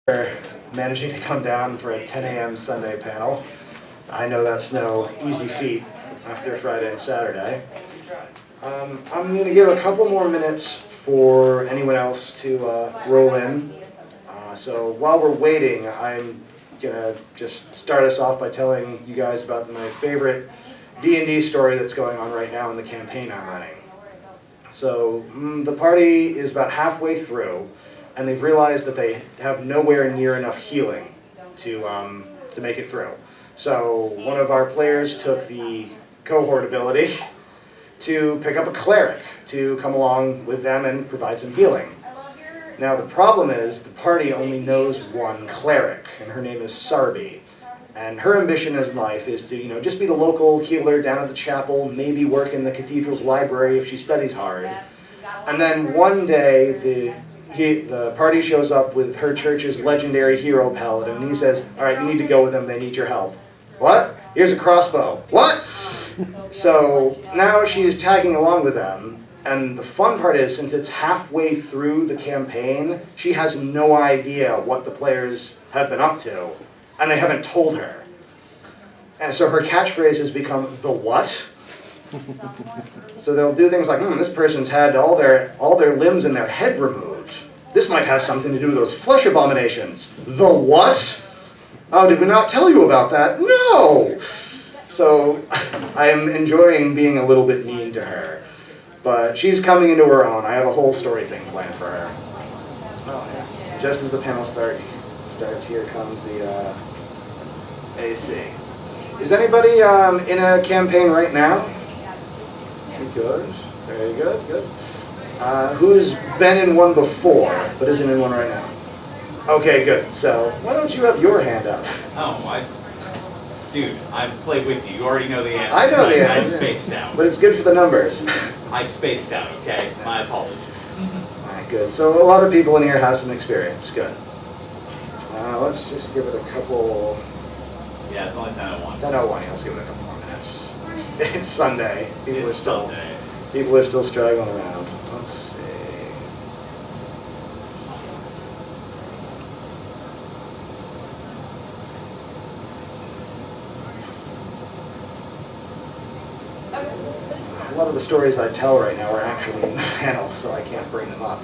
for managing to come down for a 10 a.m. Sunday panel. I know that's no easy feat after Friday and Saturday. I'm going to give a couple more minutes for anyone else to roll in. So while we're waiting, I'm going to just start us off by telling you guys about my favorite D&D story that's going on right now in the campaign I'm running. So the party is about halfway through, and they've realized that they have nowhere near enough healing to make it through. So one of our players took the cohort ability to pick up a cleric to come along with them and provide some healing. Now the problem is the party only knows one cleric, and her name is Sarbi. And her ambition in life is to, just be the local healer down at the chapel, maybe work in the cathedral's library if she studies hard. And then one day the party shows up with her church's legendary hero paladin, and he says, "All right, you need to go with them, they need your help." "What? Here's a crossbow." "What?" So now she's tagging along with them, and the fun part is, since it's halfway through the campaign, she has no idea what the players have been up to, and they haven't told her. And so her catchphrase has become, "The what?" So they'll do things like, "This person's had all their limbs and their head removed. This might have something to do with those flesh abominations." "The what? Oh, did we not tell you about that?" "No!" So I am enjoying being a little bit mean to her. But she's coming into her own. I have a whole story thing planned for her. Oh, yeah. Just as the panel starts, here comes the AC. Is anybody in a campaign right now? Good. Very good. Good. Who's been in one before, but isn't in one right now? Okay, good. So why don't you have your hand up? Dude, I've played with you. You already know the answer. I know the answer. I spaced out. But it's good for the numbers. I spaced out, okay? My apologies. Alright, good. So a lot of people in here have some experience. Good. Let's just give it a couple... Yeah, it's only 10:01. 10:01. Let's give it a couple more minutes. It's Sunday. It's Sunday. People are still straggling around. Let's see. A lot of the stories I tell right now are actually in the panel, so I can't bring them up.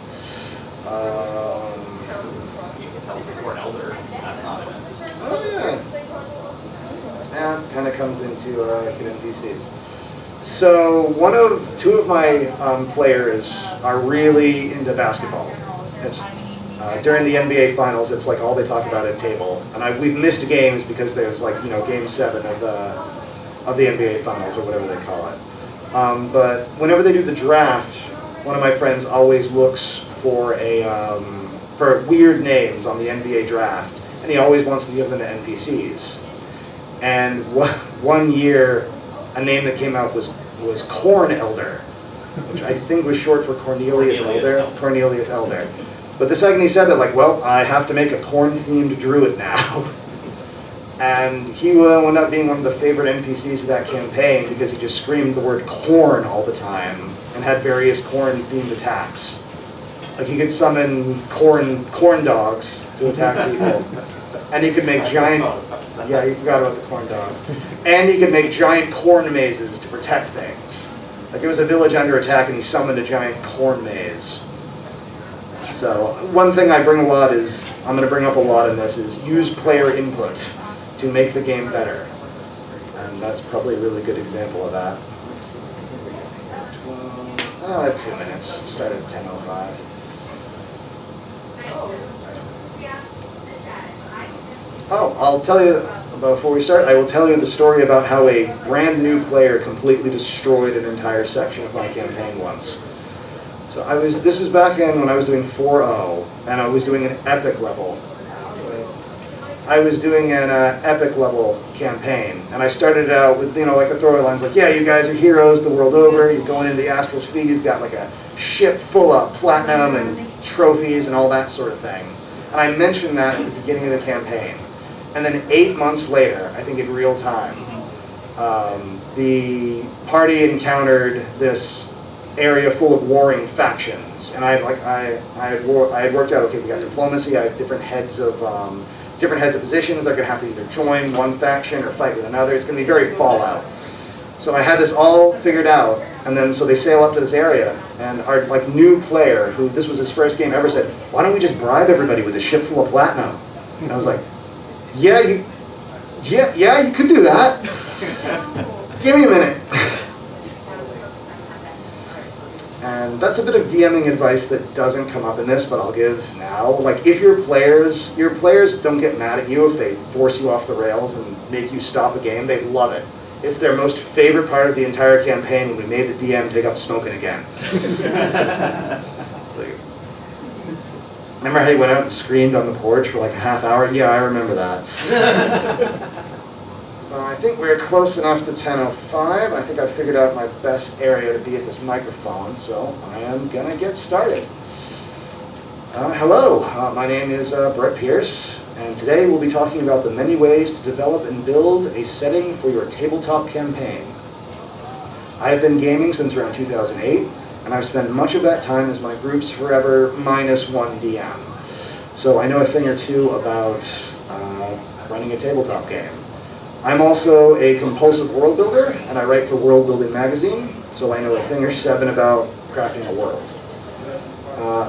You can teleport Elder. That's not it. Oh, yeah. Yeah, it kind of comes into good NPCs. So two of my players are really into basketball. It's during the NBA Finals. It's like all they talk about at table, and we've missed games because there's Game 7 of the NBA Finals, or whatever they call it. But whenever they do the draft, one of my friends always looks for for weird names on the NBA draft, and he always wants to give them to NPCs. And one year, a name that came out was Corn Elder, which I think was short for Cornelius Elder. Cornelius Elder. But the second he said that, I have to make a corn-themed druid now. And he wound up being one of the favorite NPCs of that campaign because he just screamed the word corn all the time and had various corn-themed attacks. Like he could summon corn dogs to attack people, and he could make giant... Yeah, you forgot about the corn dogs. And he could make giant corn mazes to protect things. Like it was a village under attack and he summoned a giant corn maze. So one thing I'm going to bring up a lot in this, is use player input to make the game better. And that's probably a really good example of that. Let's see, 2 minutes. Start at 10:05. Oh, I'll tell you, before we start, I will tell you the story about how a brand new player completely destroyed an entire section of my campaign once. So this was back when I was doing 4.0, and I was doing an epic level. I was doing an epic level campaign, and I started out with, the throwaway lines like, "Yeah, you guys are heroes the world over, you're going into the Astral's Fleet, you've got a ship full of platinum and trophies and all that sort of thing." And I mentioned that at the beginning of the campaign. And then 8 months later, I think in real time, the party encountered this area full of warring factions, and I had worked out, okay, we got diplomacy. I have different heads of positions. They're going to have to either join one faction or fight with another. It's going to be very Fallout. So I had this all figured out, and then so they sail up to this area, and our new player, who this was his first game ever, said, "Why don't we just bribe everybody with a ship full of platinum?" And I was like, "Yeah, you could do that. Give me a minute." And that's a bit of DMing advice that doesn't come up in this, but I'll give now. Like, if your players don't get mad at you if they force you off the rails and make you stop a game. They love it. It's their most favorite part of the entire campaign when we made the DM take up smoking again. Remember how he went out and screamed on the porch for like a half hour? Yeah, I remember that. I think we're close enough to 10:05. I think I figured out my best area to be at this microphone, so I am going to get started. Hello, my name is Brett Pierce, and today we'll be talking about the many ways to develop and build a setting for your tabletop campaign. I've been gaming since around 2008, and I've spent much of that time as my group's forever -1 DM. So I know a thing or two about running a tabletop game. I'm also a compulsive world builder, and I write for World Building Magazine, so I know a thing or seven about crafting a world.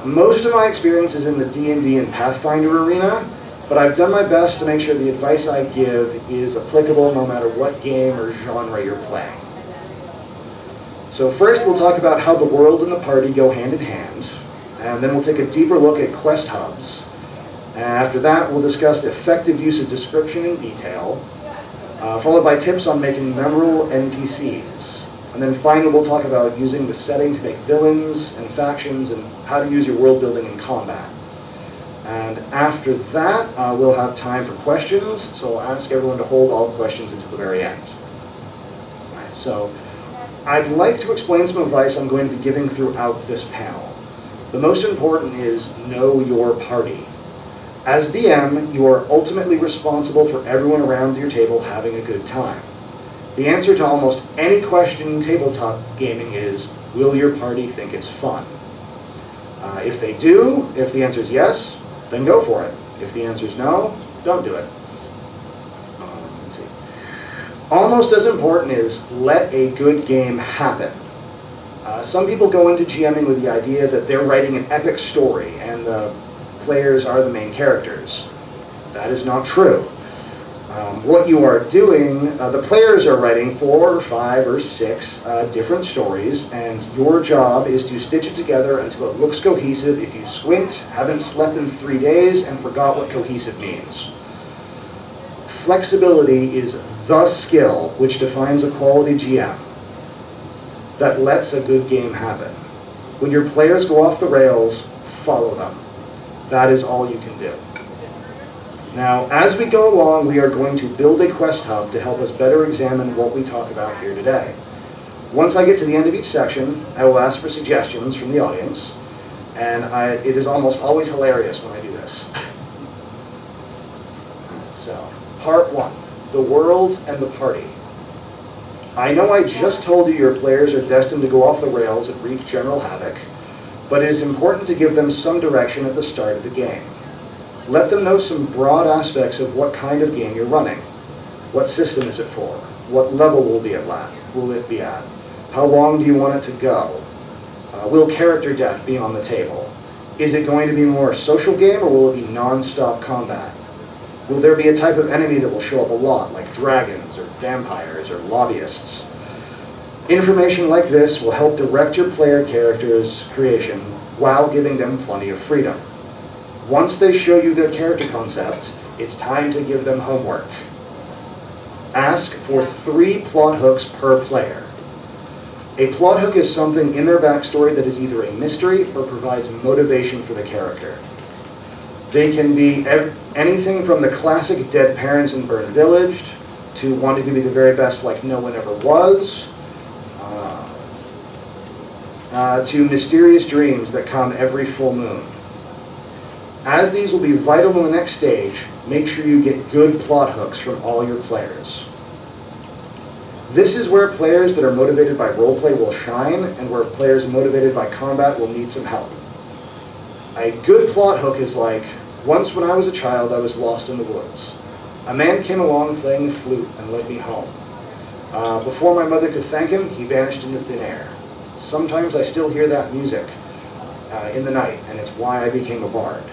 Most of my experience is in the D&D and Pathfinder arena, but I've done my best to make sure the advice I give is applicable no matter what game or genre you're playing. So first we'll talk about how the world and the party go hand in hand, and then we'll take a deeper look at quest hubs. And after that, we'll discuss the effective use of description in detail, followed by tips on making memorable NPCs. And then finally, we'll talk about using the setting to make villains and factions and how to use your world building in combat. And after that, we'll have time for questions, so I'll ask everyone to hold all questions until the very end. All right, so I'd like to explain some advice I'm going to be giving throughout this panel. The most important is know your party. As DM, you are ultimately responsible for everyone around your table having a good time. The answer to almost any question in tabletop gaming is, will your party think it's fun? If they do, if the answer is yes, then go for it. If the answer is no, don't do it. Let's see. Almost as important is let a good game happen. Some people go into GMing with the idea that they're writing an epic story and the players are the main characters. That is not true. What you are doing, the players are writing 4 or 5 or 6 different stories, and your job is to stitch it together until it looks cohesive if you squint, haven't slept in 3 days, and forgot what cohesive means. Flexibility is the skill which defines a quality GM that lets a good game happen. When your players go off the rails, follow them. That is all you can do. Now, as we go along, we are going to build a quest hub to help us better examine what we talk about here today. Once I get to the end of each section, I will ask for suggestions from the audience, and it is almost always hilarious when I do this. So, part 1, the world and the party. I know I just told you your players are destined to go off the rails and wreak general havoc, but it is important to give them some direction at the start of the game. Let them know some broad aspects of what kind of game you're running. What system is it for? What level will it be at? How long do you want it to go? Will character death be on the table? Is it going to be more a social game, or will it be non-stop combat? Will there be a type of enemy that will show up a lot, like dragons or vampires or lobbyists? Information like this will help direct your player character's creation while giving them plenty of freedom. Once they show you their character concepts, it's time to give them homework. Ask for 3 plot hooks per player. A plot hook is something in their backstory that is either a mystery or provides motivation for the character. They can be anything from the classic dead parents in Burned Village to wanting to be the very best like no one ever was, to mysterious dreams that come every full moon. As these will be vital in the next stage, make sure you get good plot hooks from all your players. This is where players that are motivated by roleplay will shine, and where players motivated by combat will need some help. A good plot hook is like, once when I was a child, I was lost in the woods. A man came along playing the flute and led me home. Before my mother could thank him, he vanished into thin air. Sometimes I still hear that music in the night, and it's why I became a bard.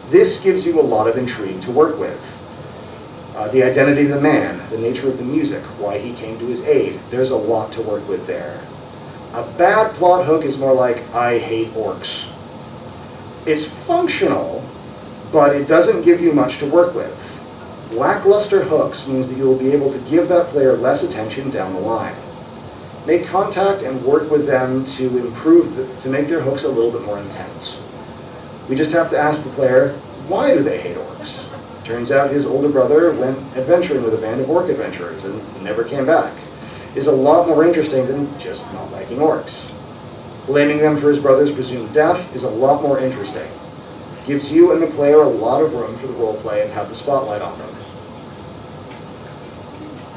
This gives you a lot of intrigue to work with. The identity of the man, the nature of the music, why he came to his aid. There's a lot to work with there. A bad plot hook is more like, I hate orcs. It's functional, but it doesn't give you much to work with. Lackluster hooks means that you will be able to give that player less attention down the line. Make contact and work with them to to make their hooks a little bit more intense. We just have to ask the player, why do they hate orcs? Turns out his older brother went adventuring with a band of orc adventurers and never came back. Is a lot more interesting than just not liking orcs. Blaming them for his brother's presumed death is a lot more interesting. Gives you and the player a lot of room for the roleplay and have the spotlight on them.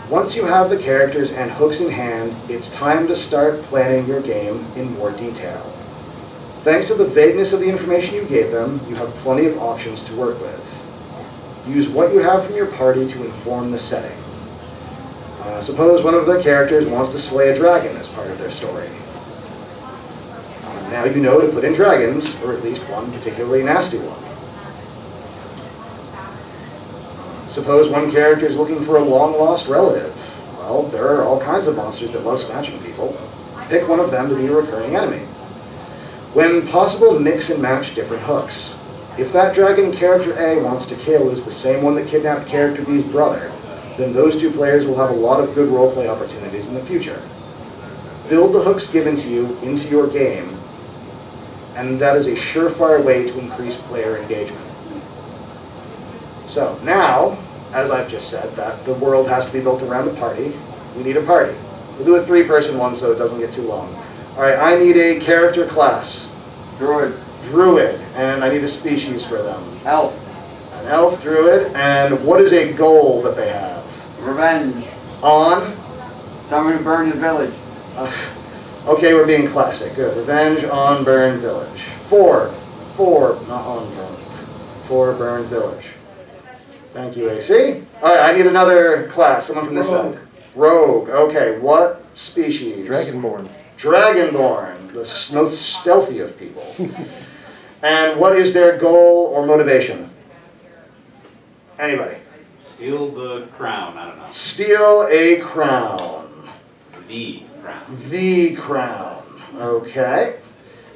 Once you have the characters and hooks in hand, it's time to start planning your game in more detail. Thanks to the vagueness of the information you gave them, you have plenty of options to work with. Use what you have from your party to inform the setting. Suppose one of the characters wants to slay a dragon as part of their story. Now you know to put in dragons, or at least one particularly nasty one. Suppose one character is looking for a long-lost relative. Well, there are all kinds of monsters that love snatching people. Pick one of them to be a recurring enemy. When possible, mix and match different hooks. If that dragon character A wants to kill is the same one that kidnapped character B's brother, then those two players will have a lot of good roleplay opportunities in the future. Build the hooks given to you into your game, and that is a surefire way to increase player engagement. So now, as I've just said, that the world has to be built around a party, we need a party. We'll do a 3-person one so it doesn't get too long. Alright, I need a character class. Druid. Druid, and I need a species for them. Elf. An elf druid, and what is a goal that they have? Revenge. On? Someone who burned his village. Okay, we're being classic. Good. Revenge on Burned Village. For Burned Village. Thank you, AC. Alright, I need another class. Someone from this side. Rogue. Okay, what species? Dragonborn. Dragonborn, the most stealthy of people. And what is their goal or motivation? Anybody? Steal the crown, I don't know. Steal a crown. The crown. The crown. Okay.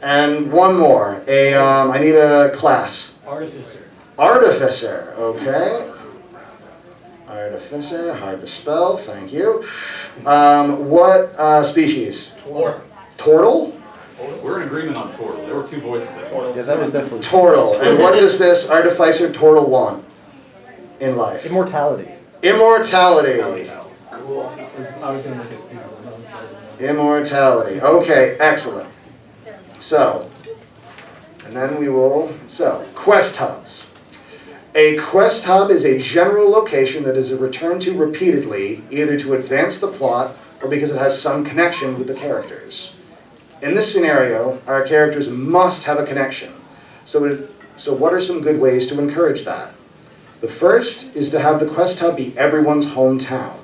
And one more. I need a class. Artificer. Artificer. Okay. Artificer, hard to spell. Thank you. What species? Orc. Turtle? We're in agreement on Tortle. There were two voices at once. Yeah, that was definitely Turtle. And what does this Artificer Turtle want in life? immortality. Immortality. Cool. I was gonna make a steal. Immortality. Okay, excellent. So, and then quest hubs. A quest hub is a general location that is returned to repeatedly, either to advance the plot or because it has some connection with the characters. In this scenario, our characters must have a connection. So what are some good ways to encourage that? The first is to have the quest hub be everyone's hometown.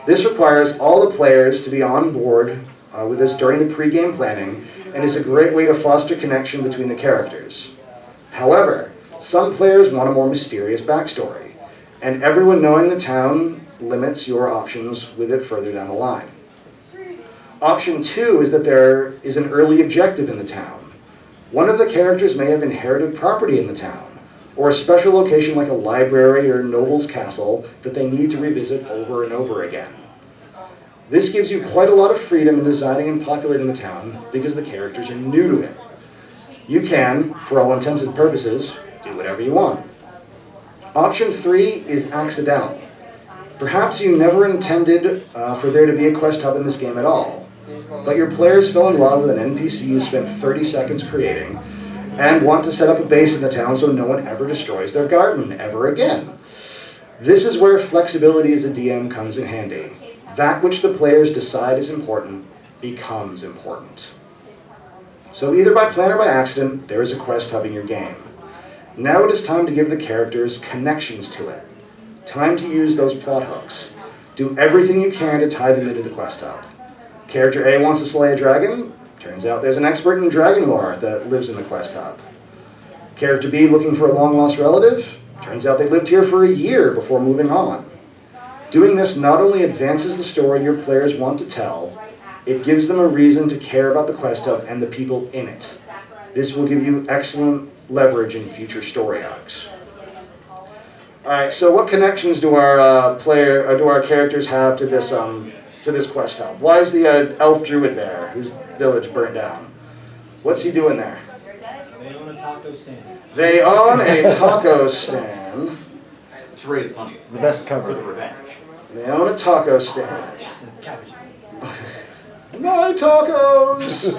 This requires all the players to be on board with this during the pre-game planning, and is a great way to foster connection between the characters. However, some players want a more mysterious backstory, and everyone knowing the town limits your options with it further down the line. Option 2 is that there is an early objective in the town. One of the characters may have inherited property in the town, or a special location like a library or noble's castle that they need to revisit over and over again. This gives you quite a lot of freedom in designing and populating the town because the characters are new to it. You can, for all intents and purposes, do whatever you want. Option 3 is accidental. Perhaps you never intended for there to be a quest hub in this game at all, but your players fell in love with an NPC you spent 30 seconds creating and want to set up a base in the town so no one ever destroys their garden ever again. This is where flexibility as a DM comes in handy. That which the players decide is important becomes important. So either by plan or by accident, there is a quest hub in your game. Now it is time to give the characters connections to it. Time to use those plot hooks. Do everything you can to tie them into the quest hub. Character A wants to slay a dragon. Turns out there's an expert in dragon lore that lives in the quest hub. Character B looking for a long-lost relative. Turns out they lived here for a year before moving on. Doing this not only advances the story your players want to tell, it gives them a reason to care about the quest hub and the people in it. This will give you excellent leverage in future story arcs. Alright, so what connections do our characters have to this quest hub? Why is the elf druid there, whose village burnt down? What's he doing there? They own a taco stand. They own a taco stand. To raise money. The best For the company. revenge. They own a taco stand. Cabbages. My tacos!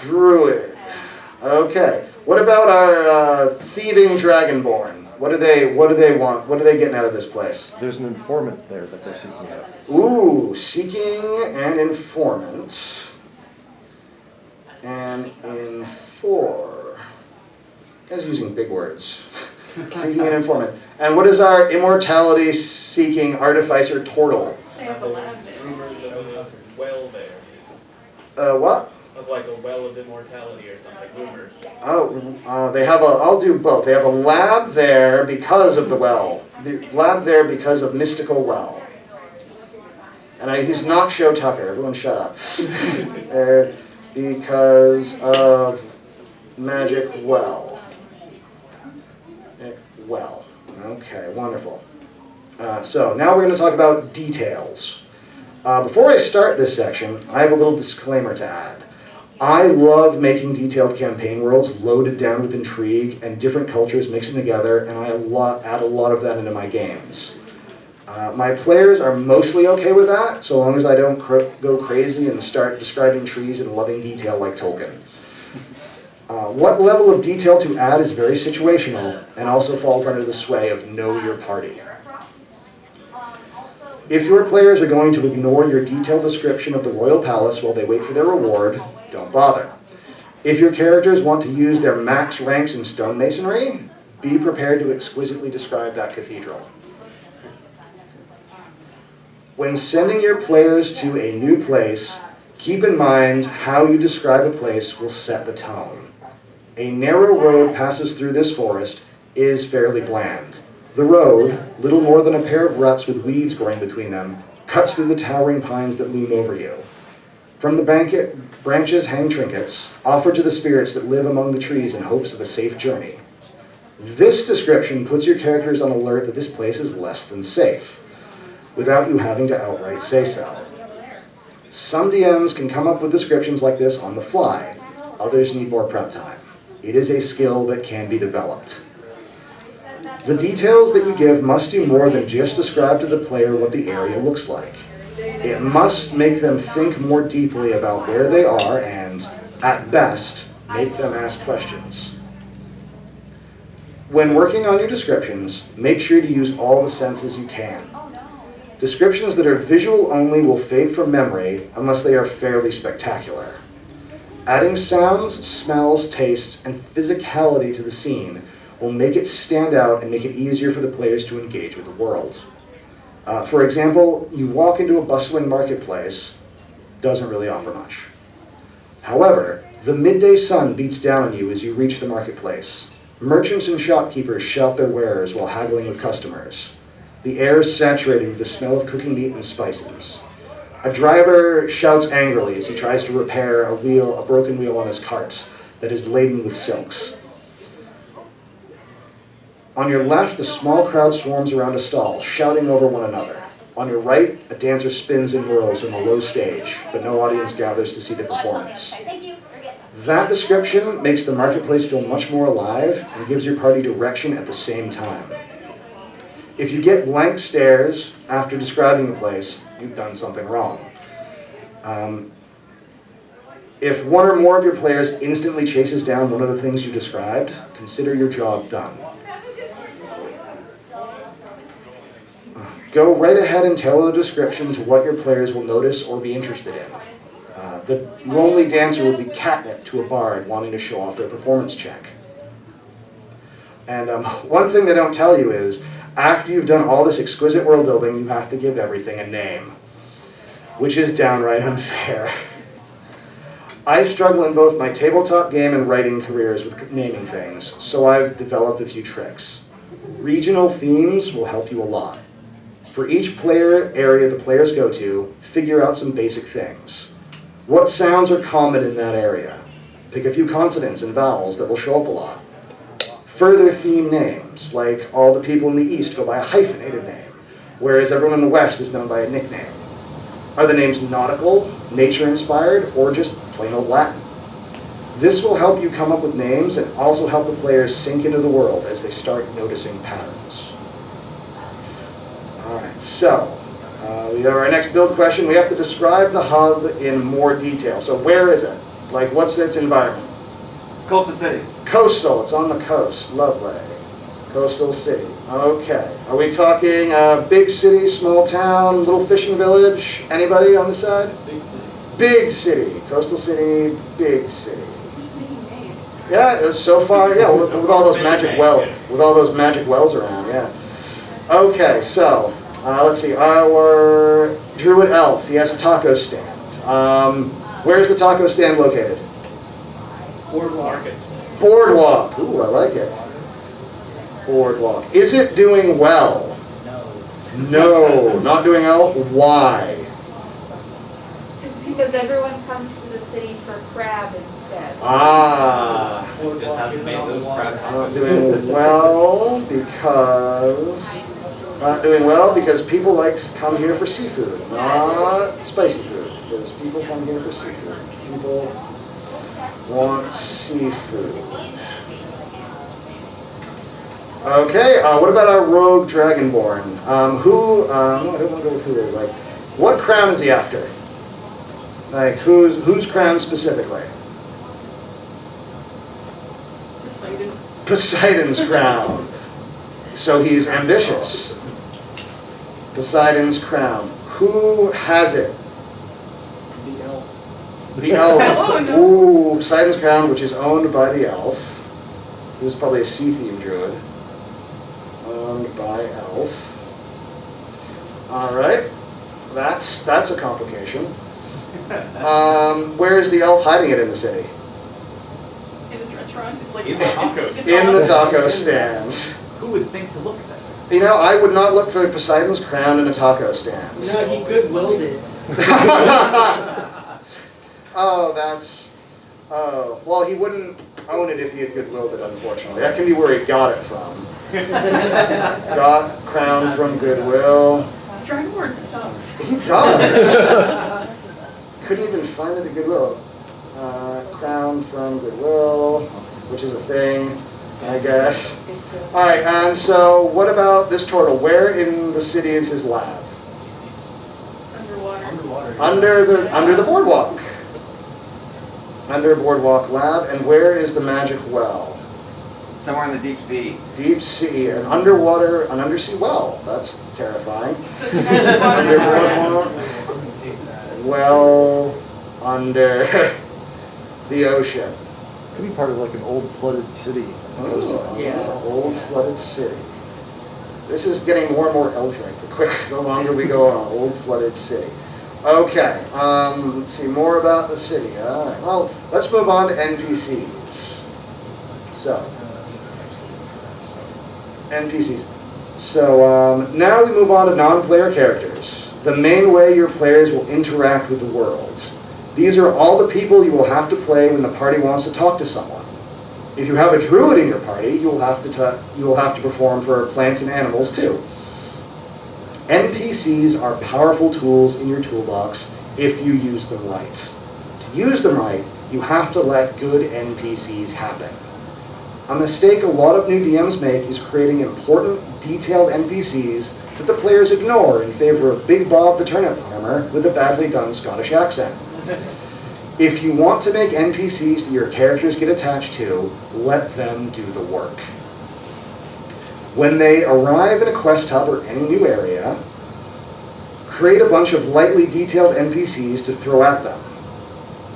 Druid. Okay. What about our thieving dragonborn? What do they want? What are they getting out of this place? There's an informant there that they're seeking out. Ooh, seeking an informant. And infor. Guys using big words. Seeking an informant. And what is our immortality seeking artificer Tortle? They have a lab there. Rumors of a well there. What? Of like a well of immortality or something. Rumors. Oh, they have a, I'll do both. They have a lab there because of the well. The lab there because of mystical well. And he's not Show Tucker. Everyone shut up. There because of magic well. Well. Okay, wonderful. So now we're going to talk about details. Before I start this section, I have a little disclaimer to add. I love making detailed campaign worlds loaded down with intrigue and different cultures mixing together, and I add a lot of that into my games. My players are mostly okay with that, so long as I don't go crazy and start describing trees in loving detail like Tolkien. What level of detail to add is very situational, and also falls under the sway of know your party. If your players are going to ignore your detailed description of the royal palace while they wait for their reward, don't bother. If your characters want to use their max ranks in stonemasonry, be prepared to exquisitely describe that cathedral. When sending your players to a new place, keep in mind how you describe a place will set the tone. A narrow road passes through this forest is fairly bland. The road, little more than a pair of ruts with weeds growing between them, cuts through the towering pines that loom over you. From the branches hang trinkets, offered to the spirits that live among the trees in hopes of a safe journey. This description puts your characters on alert that this place is less than safe, without you having to outright say so. Some DMs can come up with descriptions like this on the fly. Others need more prep time. It is a skill that can be developed. The details that you give must do more than just describe to the player what the area looks like. It must make them think more deeply about where they are and, at best, make them ask questions. When working on your descriptions, make sure to use all the senses you can. Descriptions that are visual only will fade from memory unless they are fairly spectacular. Adding sounds, smells, tastes, and physicality to the scene will make it stand out and make it easier for the players to engage with the world. For example, you walk into a bustling marketplace, doesn't really offer much. However, the midday sun beats down on you as you reach the marketplace. Merchants and shopkeepers shout their wares while haggling with customers. The air is saturated with the smell of cooking meat and spices. A driver shouts angrily as he tries to repair a broken wheel on his cart that is laden with silks. On your left, a small crowd swarms around a stall, shouting over one another. On your right, a dancer spins and whirls on a low stage, but no audience gathers to see the performance. That description makes the marketplace feel much more alive and gives your party direction at the same time. If you get blank stares after describing the place, you've done something wrong. If one or more of your players instantly chases down one of the things you described, consider your job done. Go right ahead and tailor the description to what your players will notice or be interested in. The lonely dancer will be catnip to a bard wanting to show off their performance check. And one thing they don't tell you is, after you've done all this exquisite world building, you have to give everything a name, which is downright unfair. I struggle in both my tabletop game and writing careers with naming things, so I've developed a few tricks. Regional themes will help you a lot. For each player area the players go to, figure out some basic things. What sounds are common in that area? Pick a few consonants and vowels that will show up a lot. Further theme names, like all the people in the East go by a hyphenated name, whereas everyone in the West is known by a nickname. Are the names nautical, nature-inspired, or just plain old Latin? This will help you come up with names and also help the players sink into the world as they start noticing patterns. Alright, so we have our next build question. We have to describe the hub in more detail. So where is it? Like, what's its environment? Coastal City. Coastal, it's on the coast. Lovely. Coastal city. Okay. Are we talking big city, small town, little fishing village? Anybody on the side? Big city. Big city. Coastal city, big city. Yeah, so far, yeah, with all those magic wells around, yeah. Okay, so let's see. Our druid elf, he has a taco stand. Where's the taco stand located? Boardwalk. Boardwalk. Ooh, I like it. Boardwalk. Is it doing well? No. No, not doing well. Why? It's because everyone comes to the city for crab instead. Ah, Just haven't made those crab not doing well because people come here for seafood, not spicy food. Because people come here for seafood. People want seafood. Okay, what about our rogue dragonborn? No, I don't want to go with who is. Like, what crown is he after? Like, whose crown specifically? Poseidon. Poseidon's crown. So he's ambitious. Poseidon's crown. Who has it? The elf. The elf. Oh, no. Ooh, Poseidon's crown, which is owned by the elf. Who's probably a sea-themed druid. Owned by elf. Alright. That's a complication. Where is the elf hiding it in the city? In the restaurant. It's like In the taco stand. In the taco stand. Who would think to look at that? You know, I would not look for Poseidon's crown in a taco stand. No, he goodwilled it. Well, he wouldn't own it if he had goodwilled it, unfortunately. That can be where he got it from. Got crown from Goodwill. Dragonborn sucks. He does. Couldn't even find it at Goodwill. Crown from Goodwill, which is a thing, I guess. All right, and so what about this turtle? Where in the city is his lab? Underwater. Under the boardwalk. Under boardwalk lab, and where is the magic well? Somewhere in the deep sea. Deep sea, an undersea well. That's terrifying. Magic water. Under boardwalk, well, under the ocean. Could be part of like an old flooded city. Oh, Yeah. Old flooded city. This is getting more and more Eldritch the longer we go on. Old flooded city. Okay, let's see more about the city. All right, well, let's move on to NPCs. So, NPCs. So now we move on to non-player characters. The main way your players will interact with the world. These are all the people you will have to play when the party wants to talk to someone. If you have a druid in your party, you will have to perform for plants and animals too. NPCs are powerful tools in your toolbox if you use them right. To use them right, you have to let good NPCs happen. A mistake a lot of new DMs make is creating important, detailed NPCs that the players ignore in favor of Big Bob the Turnip Farmer with a badly done Scottish accent. If you want to make NPCs that your characters get attached to, let them do the work. When they arrive in a quest hub or any new area, create a bunch of lightly detailed NPCs to throw at them.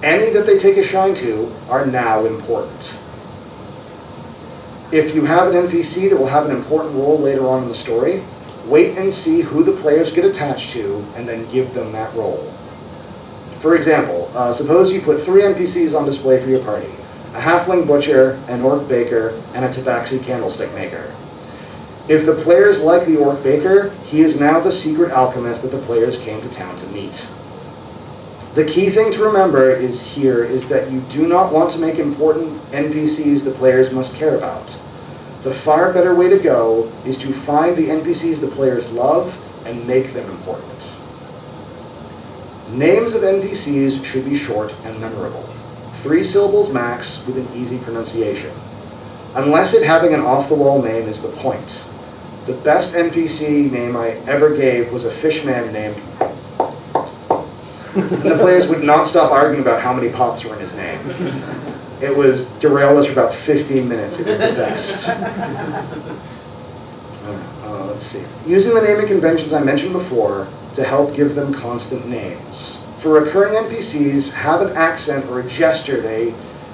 Any that they take a shine to are now important. If you have an NPC that will have an important role later on in the story, wait and see who the players get attached to and then give them that role. For example, suppose you put 3 NPCs on display for your party: a halfling butcher, an orc baker, and a tabaxi candlestick maker. If the players like the orc baker, he is now the secret alchemist that the players came to town to meet. The key thing to remember is that you do not want to make important NPCs the players must care about. The far better way to go is to find the NPCs the players love and make them important. Names of NPCs should be short and memorable. 3 syllables max with an easy pronunciation. Unless it having an off-the-wall name is the point. The best NPC name I ever gave was a fishman named... And the players would not stop arguing about how many pops were in his name. It was derailed us for about 15 minutes. It was the best. Let's see. Using the naming conventions I mentioned before to help give them constant names. For recurring NPCs, have an accent or a gesture they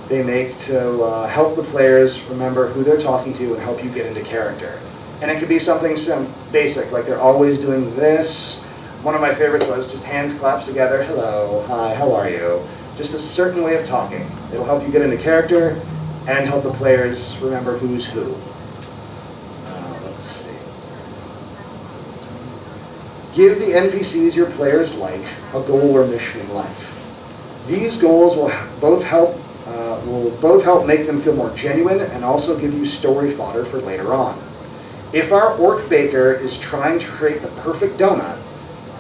make to help the players remember who they're talking to and help you get into character. And it could be something basic, like they're always doing this. One of my favorites was just hands claps together. Hello, hi, how are you? Just a certain way of talking. It'll help you get into character and help the players remember who's who. Let's see. Give the NPCs your players like a goal or mission in life. These goals will both help make them feel more genuine and also give you story fodder for later on. If our orc baker is trying to create the perfect donut,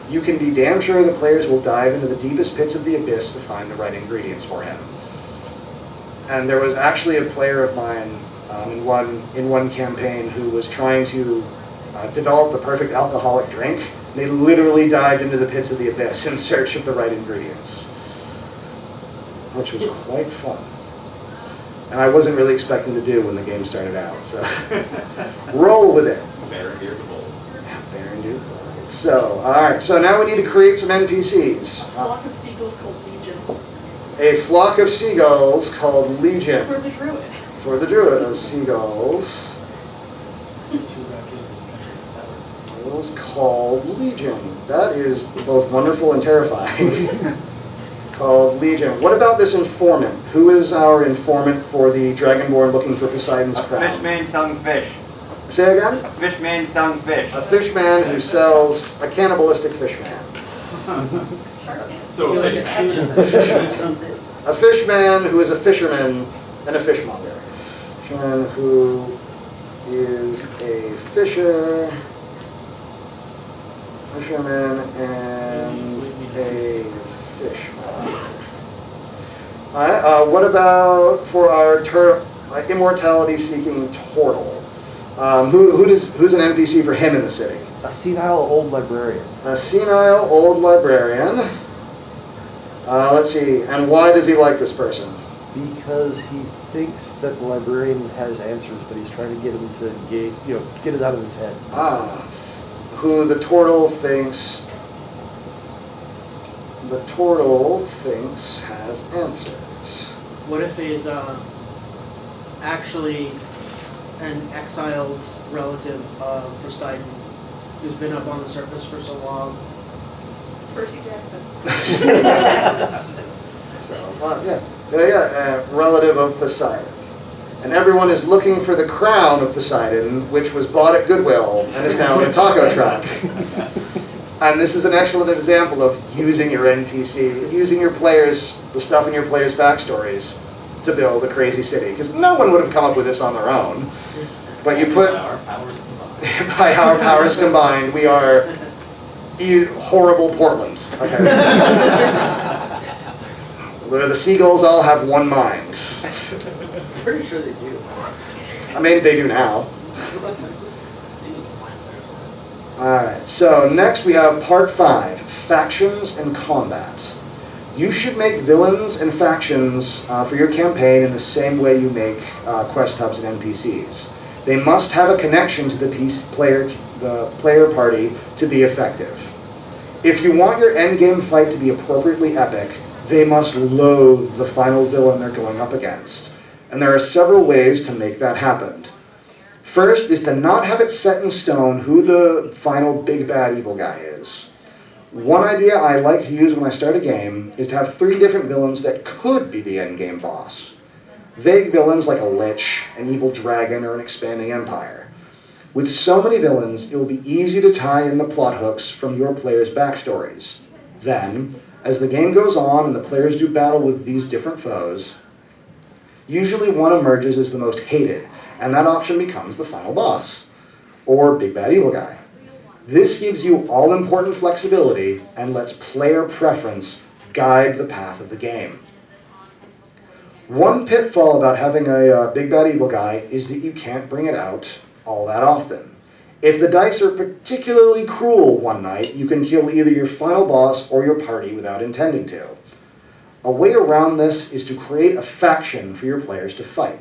you can be damn sure the players will dive into the deepest pits of the abyss to find the right ingredients for him. And there was actually a player of mine in one campaign who was trying to develop the perfect alcoholic drink. They literally dived into the pits of the abyss in search of the right ingredients, which was quite fun. And I wasn't really expecting to do when the game started out, so roll with it. Baron Beardable. Yeah, Baron Duke. So, alright, so now we need to create some NPCs. Flock of seagulls called Legion. A flock of seagulls called Legion. For the druid. For the druid of seagulls. Seagulls called Legion. That is both wonderful and terrifying. Called Legion. What about this informant? Who is our informant for the Dragonborn looking for Poseidon's crown? A fishman selling fish. Say again? A fishman selling fish. A fishman who sells a cannibalistic fishman. So You know, efficient. choose something. A fishman who is a fisherman and a fishmonger. Fisherman who is a fisherman and a fishmonger. Alright, what about for our immortality-seeking turtle? Who's an NPC for him in the city? A senile old librarian. A senile old librarian. Let's see, and why does he like this person? Because he thinks that the librarian has answers, but he's trying to get him to get it out of his head. Who the turtle thinks has answers. What if he's actually an exiled relative of Poseidon who's been up on the surface for so long? Percy Jackson. Relative of Poseidon. And everyone is looking for the crown of Poseidon, which was bought at Goodwill and is now in a taco truck. And this is an excellent example of using your NPC, using your players, the stuff in your players' backstories, to build a crazy city. Because no one would have come up with this on their own. But you put, Our powers combined. by our powers combined, we are horrible Portland. Okay. Where the seagulls all have one mind. Pretty sure they do. I mean, they do now. Alright, so next we have part 5, Factions and Combat. You should make villains and factions for your campaign in the same way you make quest hubs and NPCs. They must have a connection to the player party to be effective. If you want your endgame fight to be appropriately epic, they must loathe the final villain they're going up against. And there are several ways to make that happen. First is to not have it set in stone who the final big bad evil guy is. One idea I like to use when I start a game is to have 3 different villains that could be the endgame boss. Vague villains like a lich, an evil dragon, or an expanding empire. With so many villains, it will be easy to tie in the plot hooks from your players' backstories. Then, as the game goes on and the players do battle with these different foes, usually one emerges as the most hated, and that option becomes the final boss, or big bad evil guy. This gives you all-important flexibility and lets player preference guide the path of the game. One pitfall about having a big bad evil guy is that you can't bring it out all that often. If the dice are particularly cruel one night, you can kill either your final boss or your party without intending to. A way around this is to create a faction for your players to fight.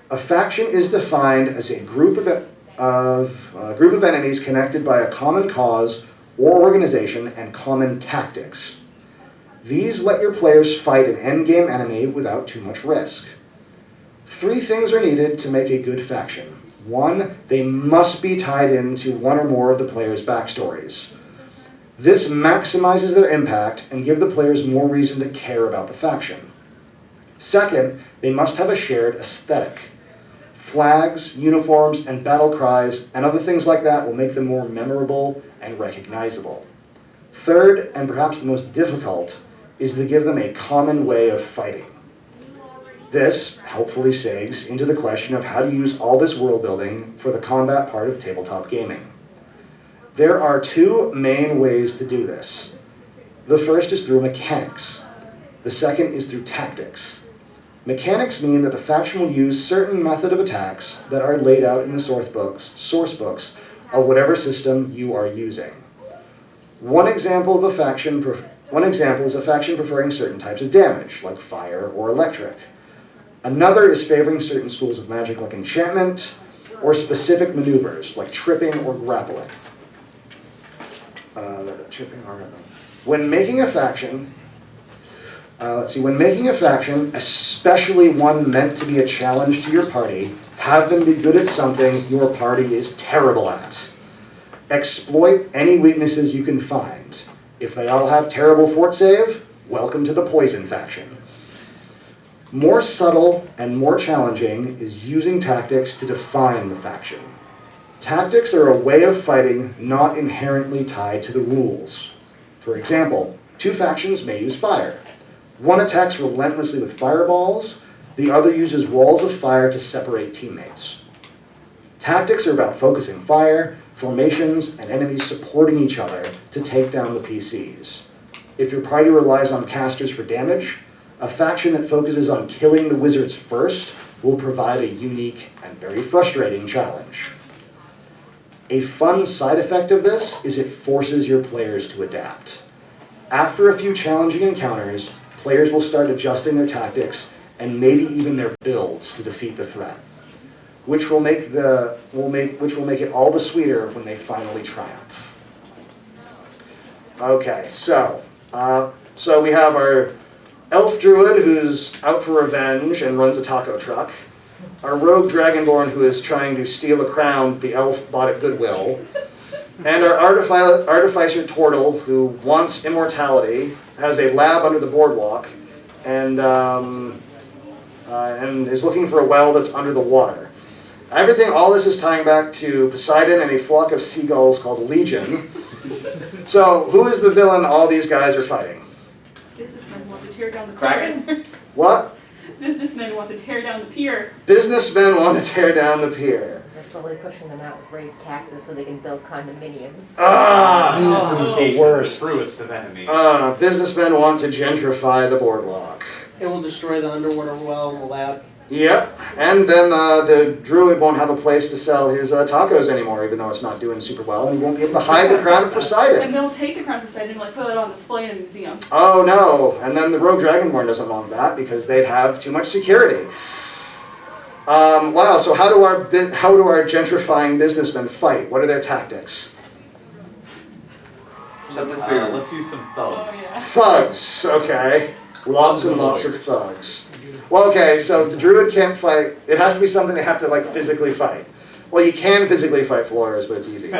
A faction is defined as a group of enemies connected by a common cause or organization and common tactics. These let your players fight an endgame enemy without too much risk. 3 things are needed to make a good faction. 1, they must be tied into one or more of the players' backstories. This maximizes their impact and gives the players more reason to care about the faction. 2nd, they must have a shared aesthetic. Flags, uniforms, and battle cries, and other things like that will make them more memorable and recognizable. 3rd, and perhaps the most difficult, is to give them a common way of fighting. This helpfully segs into the question of how to use all this world building for the combat part of tabletop gaming. There are 2 main ways to do this. The first is through mechanics. The second is through tactics. Mechanics mean that the faction will use certain method of attacks that are laid out in the source books of whatever system you are using. One example is a faction preferring certain types of damage, like fire or electric. Another is favoring certain schools of magic, like enchantment, or specific maneuvers, like tripping or grappling. When making a faction, especially one meant to be a challenge to your party, have them be good at something your party is terrible at. Exploit any weaknesses you can find. If they all have terrible fort save, welcome to the poison faction. More subtle and more challenging is using tactics to define the faction. Tactics are a way of fighting not inherently tied to the rules. For example, 2 factions may use fire. One attacks relentlessly with fireballs, the other uses walls of fire to separate teammates. Tactics are about focusing fire, formations, and enemies supporting each other to take down the PCs. If your party relies on casters for damage, a faction that focuses on killing the wizards first will provide a unique and very frustrating challenge. A fun side effect of this is it forces your players to adapt. After a few challenging encounters, players will start adjusting their tactics and maybe even their builds to defeat the threat, which will make it all the sweeter when they finally triumph. Okay, so we have our elf druid who's out for revenge and runs a taco truck. Our rogue dragonborn who is trying to steal a crown the elf bought at Goodwill. And our artificer Tortle who wants immortality, has a lab under the boardwalk, and is looking for a well that's under the water. All this is tying back to Poseidon and a flock of seagulls called Legion. So, who is the villain all these guys are fighting? Businessmen want to tear down the Kraken? pier. What? Businessmen want to tear down the pier. Businessmen want to tear down the pier. They're slowly pushing them out with raised taxes so they can build condominiums. Gentrification, the worst. truest of enemies. Businessmen want to gentrify the boardwalk. It will destroy the underwater well in the lab. Yep, and then the druid won't have a place to sell his tacos anymore, even though it's not doing super well, and he won't be able to hide the crown of And Poseidon. they'll take the crown of Poseidon and put it on display in a museum. Oh no, and then the rogue dragonborn doesn't want that because they'd have too much security. Wow, so how do our gentrifying businessmen fight? What are their tactics? Except the food. Let's use some Oh, thugs. yeah. Thugs, okay. Lots and lots of Lawyers. thugs. Well, okay, so the druid can't fight. It has to be something they have to, like, physically fight. Well, you can physically fight lawyers, but it's easy.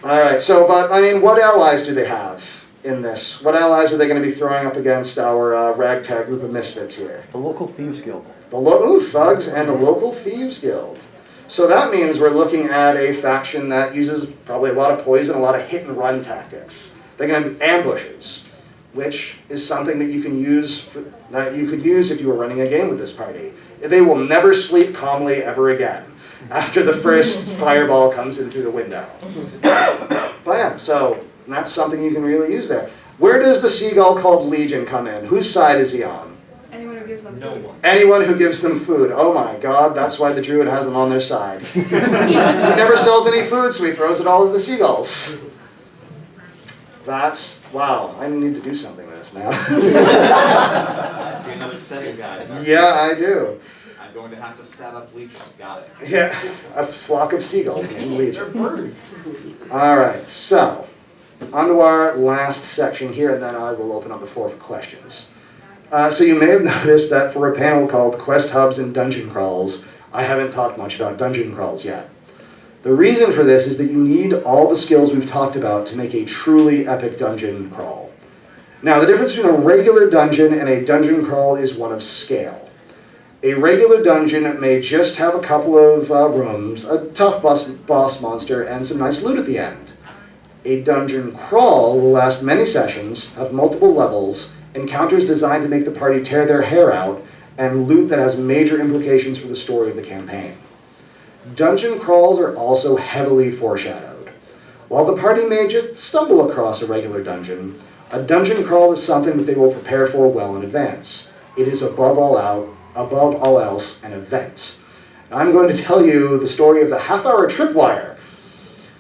Alright, so, but, I mean, what allies do they have in this? What allies are they going to be throwing up against our ragtag group of misfits here? The local thieves guild. Ooh, thugs and the local thieves guild. So that means we're looking at a faction that uses probably a lot of poison, a lot of hit and run tactics. They're going to have ambushes, which is something that you can use that you could use if you were running a game with this party. They will never sleep calmly ever again after the first fireball comes in through the window. But yeah, so that's something you can really use there. Where does the seagull called Legion come in? Whose side is he on? Anyone who gives them No food. one. Anyone who gives them food. Oh my god, that's why the druid has them on their side. He never sells any food, so he throws it all to the seagulls. That's, wow, I need to do something with this now. I see another setting guide. Yeah, I do. I'm going to have to stab up Legion. Got it. Yeah, a flock of seagulls named Legion. Alright, so, on to our last section here, and then I will open up the floor for questions. So you may have noticed that for a panel called Quest Hubs and Dungeon Crawls, I haven't talked much about dungeon crawls yet. The reason for this is that you need all the skills we've talked about to make a truly epic dungeon crawl. Now, the difference between a regular dungeon and a dungeon crawl is one of scale. A regular dungeon may just have a couple of rooms, a tough boss monster, and some nice loot at the end. A dungeon crawl will last many sessions, have multiple levels, encounters designed to make the party tear their hair out, and loot that has major implications for the story of the campaign. Dungeon crawls are also heavily foreshadowed. While the party may just stumble across a regular dungeon, a dungeon crawl is something that they will prepare for well in advance. It is above all else, an event. And I'm going to tell you the story of the half-hour tripwire.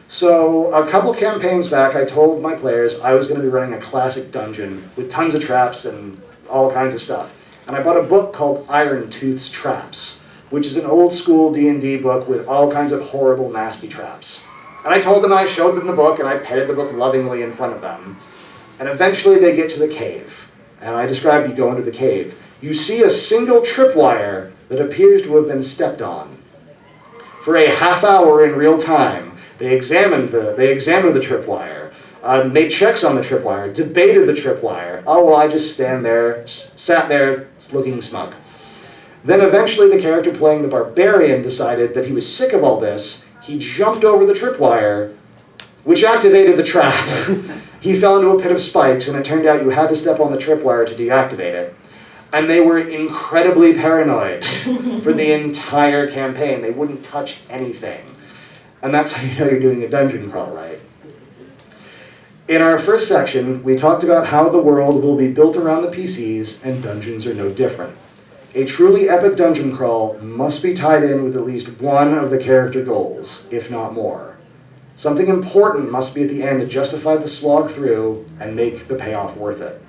So, a couple campaigns back, I told my players I was going to be running a classic dungeon with tons of traps and all kinds of stuff. And I bought a book called Iron Tooth's Traps, which is an old school D&D book with all kinds of horrible, nasty traps. And I told them, I showed them the book, and I petted the book lovingly in front of them. And eventually they get to the cave. And I described you go into the cave. You see a single tripwire that appears to have been stepped on. For a half hour in real time, they examined the tripwire, made checks on the tripwire, debated the tripwire. Oh, well, I just sat there looking smug. Then eventually the character playing the barbarian decided that he was sick of all this. He jumped over the tripwire, which activated the trap. He fell into a pit of spikes, and it turned out you had to step on the tripwire to deactivate it. And they were incredibly paranoid for the entire campaign. They wouldn't touch anything. And that's how you know you're doing a dungeon crawl right. In our first section, we talked about how the world will be built around the PCs, and dungeons are no different. A truly epic dungeon crawl must be tied in with at least one of the character goals, if not more. Something important must be at the end to justify the slog through and make the payoff worth it.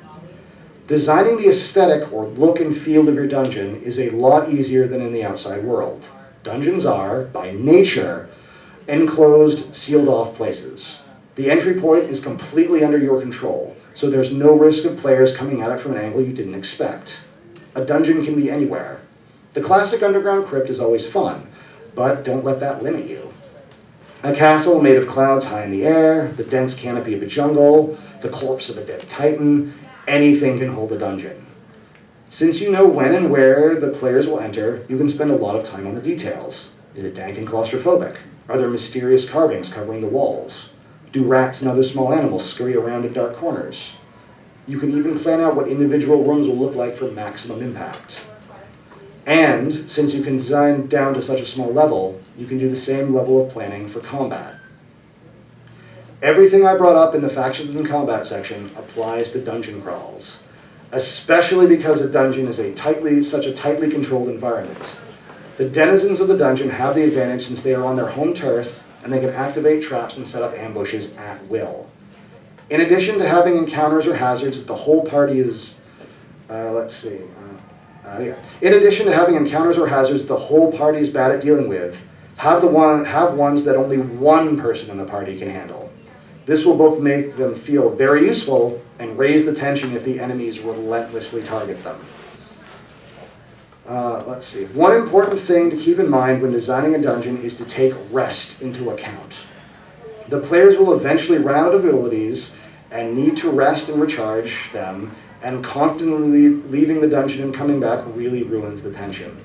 Designing the aesthetic or look and feel of your dungeon is a lot easier than in the outside world. Dungeons are, by nature, enclosed, sealed-off places. The entry point is completely under your control, so there's no risk of players coming at it from an angle you didn't expect. A dungeon can be anywhere. The classic underground crypt is always fun, but don't let that limit you. A castle made of clouds high in the air, the dense canopy of a jungle, the corpse of a dead titan, anything can hold a dungeon. Since you know when and where the players will enter, you can spend a lot of time on the details. Is it dank and claustrophobic? Are there mysterious carvings covering the walls? Do rats and other small animals scurry around in dark corners? You can even plan out what individual rooms will look like for maximum impact. And, since you can design down to such a small level, you can do the same level of planning for combat. Everything I brought up in the Factions and Combat section applies to dungeon crawls, especially because a dungeon is such a tightly controlled environment. The denizens of the dungeon have the advantage since they are on their home turf, and they can activate traps and set up ambushes at will. In addition to having encounters or hazards that the whole party is... In addition to having encounters or hazards the whole party is bad at dealing with, have ones that only one person in the party can handle. This will both make them feel very useful and raise the tension if the enemies relentlessly target them. Let's see. One important thing to keep in mind when designing a dungeon is to take rest into account. The players will eventually run out of abilities and need to rest and recharge them, and constantly leaving the dungeon and coming back really ruins the tension.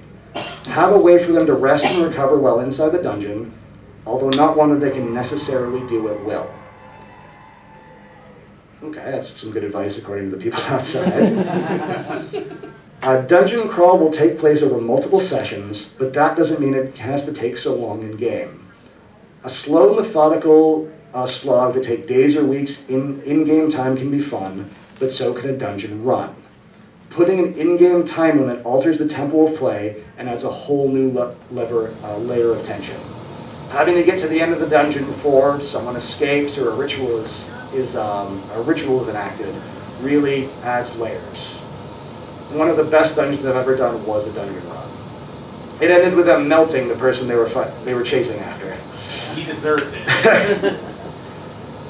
Have a way for them to rest and recover while inside the dungeon, although not one that they can necessarily do at will. Okay, that's some good advice according to the people outside. A dungeon crawl will take place over multiple sessions, but that doesn't mean it has to take so long in game. A slow, methodical slog that take days or weeks in-game time can be fun, but so can a dungeon run. Putting an in-game time limit alters the tempo of play and adds a whole new layer of tension. Having to get to the end of the dungeon before someone escapes or a ritual is enacted really adds layers. One of the best dungeons I've ever done was a dungeon run. It ended with them melting the person they were chasing after. He deserved it.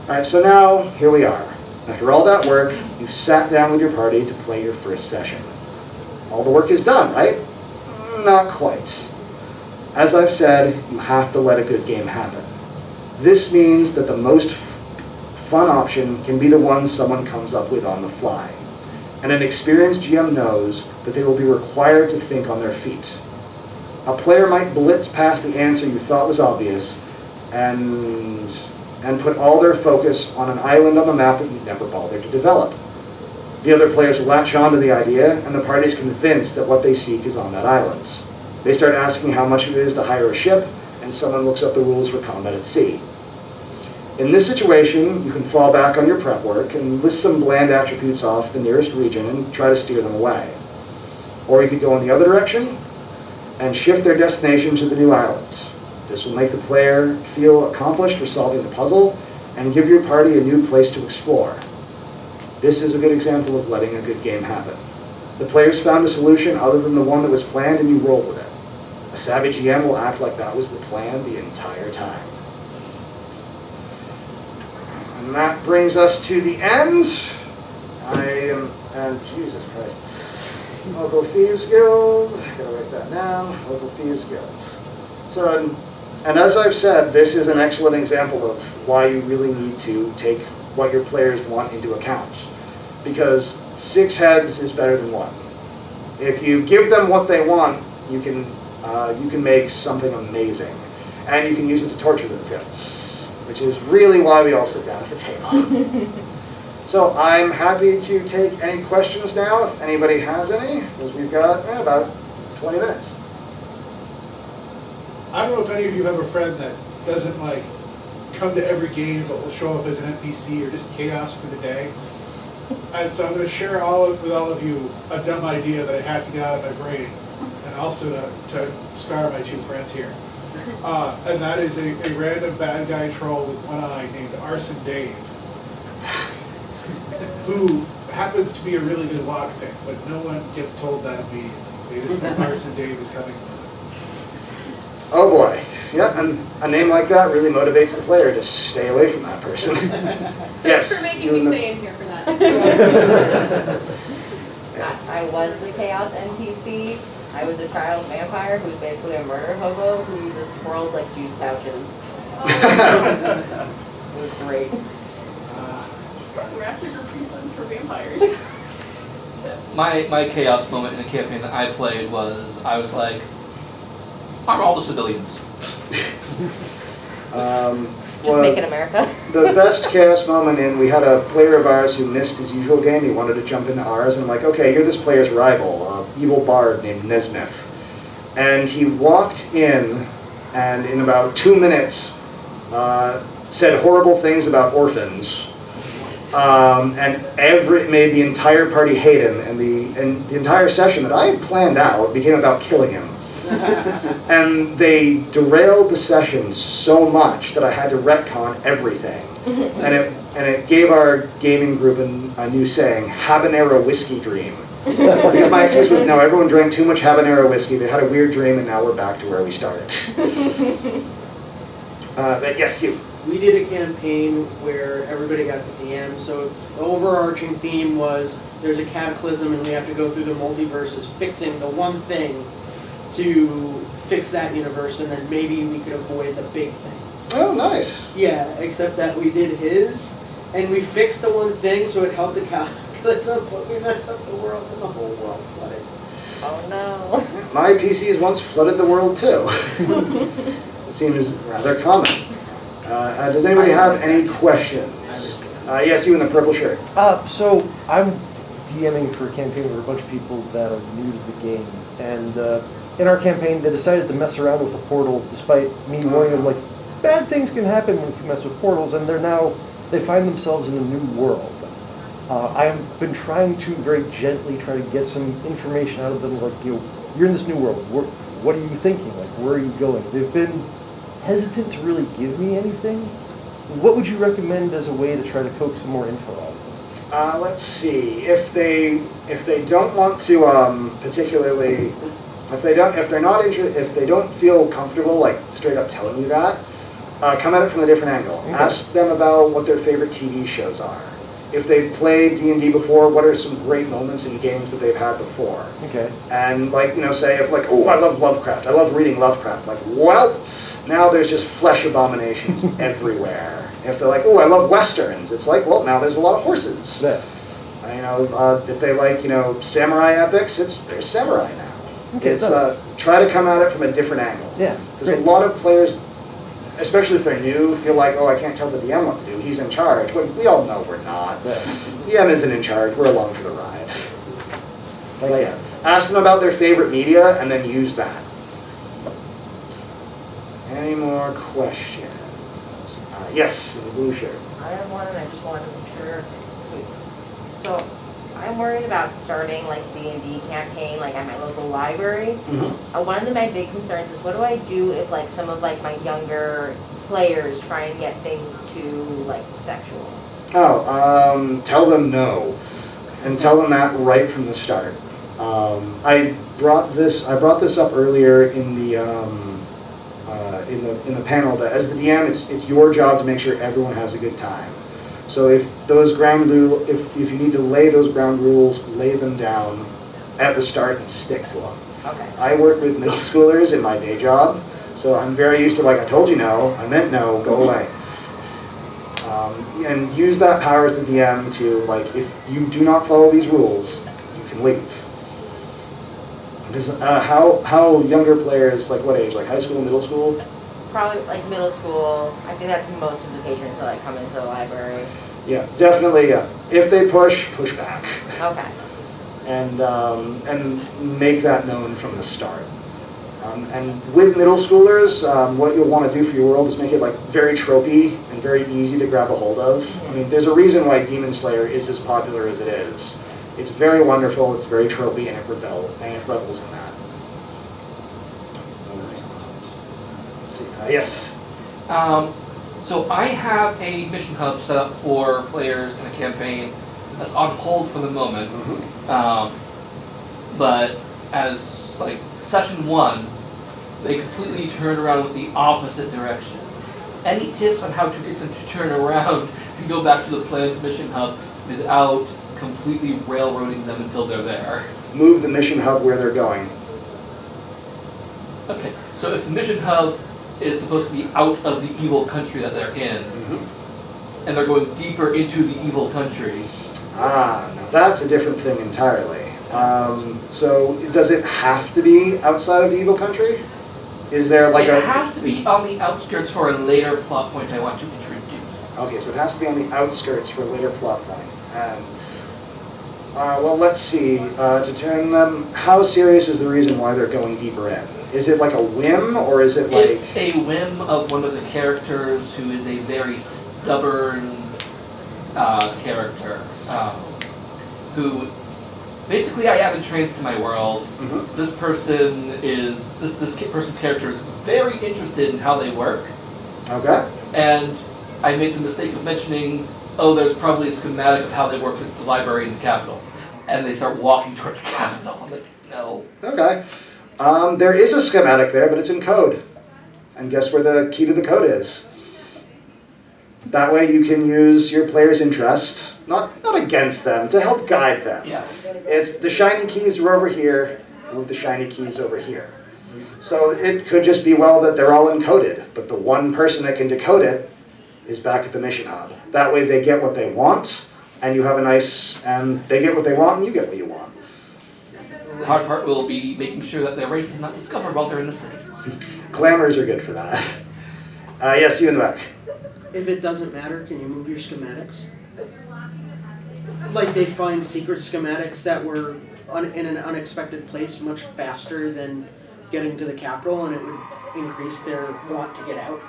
Alright, so now, here we are. After all that work, you've sat down with your party to play your first session. All the work is done, right? Not quite. As I've said, you have to let a good game happen. This means that the most fun option can be the one someone comes up with on the fly. And an experienced GM knows that they will be required to think on their feet. A player might blitz past the answer you thought was obvious and put all their focus on an island on the map that you never bothered to develop. The other players latch on to the idea, and the party is convinced that what they seek is on that island. They start asking how much it is to hire a ship, and someone looks up the rules for combat at sea. In this situation, you can fall back on your prep work and list some bland attributes off the nearest region and try to steer them away. Or you could go in the other direction and shift their destination to the new island. This will make the player feel accomplished for solving the puzzle and give your party a new place to explore. This is a good example of letting a good game happen. The players found a solution other than the one that was planned and you rolled with it. A savvy GM will act like that was the plan the entire time. And that brings us to the end. Jesus Christ. Local Thieves Guild, gotta write that down, Local Thieves Guild. So, and as I've said, this is an excellent example of why you really need to take what your players want into account. Because 6 heads is better than 1. If you give them what they want, you can make something amazing. And you can use it to torture them too. Which is really why we all sit down at the table. So I'm happy to take any questions now, if anybody has any, because we've got about 20 minutes. I don't know if any of you have a friend that doesn't like come to every game but will show up as an NPC or just chaos for the day. And so I'm going to share with all of you a dumb idea that I have to get out of my brain, and also to scar my 2 friends here. And that is a random bad guy troll with one eye named Arson Dave, who happens to be a really good lockpick, but no one gets told that immediately. They just know Arson Dave is coming from. Oh boy. Yeah, and a name like that really motivates the player to stay away from that person. Yes. Thanks for making me stay in here for that. I was the Chaos NPC. I was a child vampire who's basically a murder hobo who uses squirrels like juice pouches. It was great. Rats are replacements for vampires. My chaos moment in the campaign that I played was, I was like, harm all the civilians. Just make it America. The best chaos moment in, we had a player of ours who missed his usual game. He wanted to jump into ours, and I'm like, okay, you're this player's rival, an evil bard named Nesmith. And he walked in, and in about 2 minutes, said horrible things about orphans. And made the entire party hate him, and the entire session that I had planned out became about killing him. And they derailed the session so much that I had to retcon everything. And it gave our gaming group a new saying, habanero whiskey dream. Because my excuse was, no, everyone drank too much habanero whiskey, they had a weird dream, and now we're back to where we started. But yes, you. we did a campaign where everybody got the DM. So the overarching theme was there's a cataclysm and we have to go through the multiverses fixing the one thing to fix that universe, and then maybe we could avoid the big thing. Oh, nice. Yeah, except that we did his, and we fixed the one thing, so it helped the cataclysm, but we messed up the world, and the whole world flooded. Oh no. My PCs once flooded the world too. It seems rather common. Does anybody have any questions? Yes, you in the purple shirt. So I'm DMing for a campaign with a bunch of people that are new to the game, and in our campaign they decided to mess around with the portal despite me warning them, like, bad things can happen when you mess with portals, and they find themselves in a new world. I've been trying to very gently try to get some information out of them, like, you're in this new world, what are you thinking, like, where are you going? They've been hesitant to really give me anything. What would you recommend as a way to try to coax some more info out of them? Let's see. If they don't want to particularly, if they don't feel comfortable like straight up telling you that, come at it from a different angle. Okay. Ask them about what their favorite TV shows are. If they've played D&D before, what are some great moments in games that they've had before? Okay. And say if like, oh, I love Lovecraft. I love reading Lovecraft. Like, well, now there's just flesh abominations everywhere. If they're like, oh, I love Westerns, it's like, well, now there's a lot of horses. Yeah. If they like, samurai epics, there's samurai now. Okay, It's try to come at it from a different angle. Yeah. Because a lot of players, especially if they're new, feel like, oh, I can't tell the DM what to do. He's in charge. When we all know we're not. Yeah. DM isn't in charge. We're along for the ride. Like, But yeah, ask them about their favorite media and then use that. Any more questions? Yes, in the blue shirt. I have one, and I just wanted to make sure. Sweet. So, I'm worried about starting like D&D campaign like at my local library. One of my big concerns is what do I do if like some of like my younger players try and get things too like sexual? Oh, tell them no, and tell them that right from the start. I brought this up earlier in the panel that as the DM, it's your job to make sure everyone has a good time. So if you need to lay those ground rules, lay them down at the start and stick to them. Okay. I work with middle schoolers in my day job, so I'm very used to like, I told you no, I meant no, go away. And use that power as the DM to like, if you do not follow these rules, you can leave. Because how younger players, like what age, like high school, middle school? Probably like middle school. I think that's most of the patrons that like come into the library. Yeah, definitely. If they push back. Okay. And make that known from the start. And with middle schoolers, what you'll want to do for your world is make it like very tropey and very easy to grab a hold of. I mean, there's a reason why Demon Slayer is as popular as it is. It's very wonderful, it's very tropey, and it revels in that. Let's see. Yes. So I have a mission hub set up for players in a campaign that's on hold for the moment. But as like session 1, they completely turned around with the opposite direction. Any tips on how to get them to turn around and go back to the planned mission hub without completely railroading them until they're there? Move the mission hub where they're going. Okay, so if the mission hub is supposed to be out of the evil country that they're in, and they're going deeper into the evil country. Now that's a different thing entirely. So does it have to be outside of the evil country? Is there like it has to be on the outskirts for a later plot point I want to introduce. Okay, so it has to be on the outskirts for a later plot point. Well, let's see. To turn them, how serious is the reason why they're going deeper in? Is it like a whim, or is it like... It's a whim of one of the characters who is a very stubborn character, who basically I added trains to my world. This person this person's character is very interested in how they work. Okay. And I made the mistake of mentioning, oh, there's probably a schematic of how they work at the library in the Capitol. And they start walking toward the Capitol. I'm like, no. Okay. There is a schematic there, but it's in code. And guess where the key to the code is? That way you can use your players' interest, not against them, to help guide them. Yeah. It's the shiny keys are over here, move the shiny keys over here. So it could just be, well, that they're all encoded, but the one person that can decode it is back at the mission hub. That way they get what they want, and you have a nice, and they get what they want, and you get what you want. The hard part will be making sure that their race is not discovered while they're in the city. Clammers are good for that. Yes, you in the back. If it doesn't matter, can you move your schematics? Like they find secret schematics that were in an unexpected place much faster than getting to the capital, and it would increase their want to get out.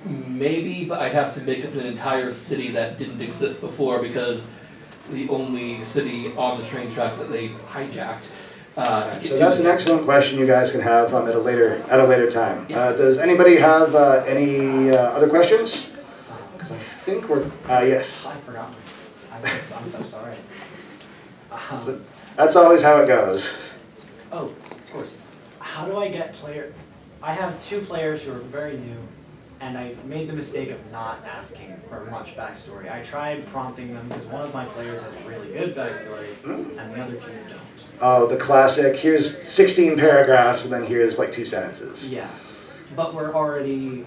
Maybe, but I'd have to make up an entire city that didn't exist before because the only city on the train track that they hijacked. So that's an excellent question you guys can have at a later time. Does anybody have any other questions? Because I think we're yes. I forgot. I'm so sorry. That's always how it goes. Oh, of course. How do I get player? I have 2 players who are very new, and I made the mistake of not asking for much backstory. I tried prompting them because one of my players has a really good backstory, and the other 2 don't. Oh, the classic, here's 16 paragraphs, and then here's like 2 sentences. Yeah, but we're already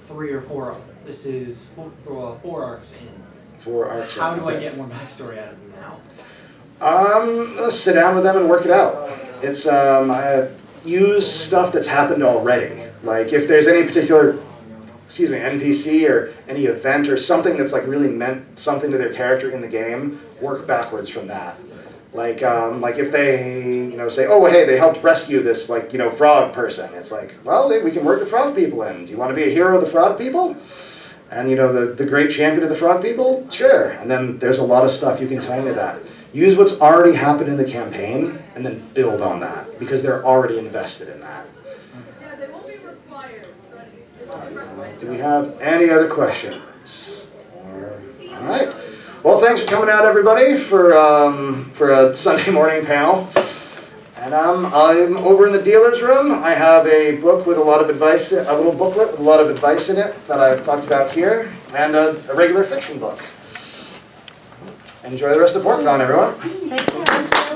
3 or 4. This is 4 arcs in. 4 arcs in. How do I get more backstory out of them now? Sit down with them and work it out. It's use stuff that's happened already. Like if there's any particular, NPC or any event or something that's like really meant something to their character in the game, work backwards from that. Like if they, say, oh, hey, they helped rescue this, frog person. It's like, well, we can work the frog people in. Do you want to be a hero of the frog people? And, the great champion of the frog people? Sure. And then there's a lot of stuff you can tie into that. Use what's already happened in the campaign and then build on that because they're already invested in that. Do we have any other questions? All right. Well, thanks for coming out, everybody, for a Sunday morning panel. And I'm over in the dealer's room. I have a book with a lot of advice, a little booklet with a lot of advice in it that I've talked about here, and a regular fiction book. Enjoy the rest of PortCon, everyone. Thank you.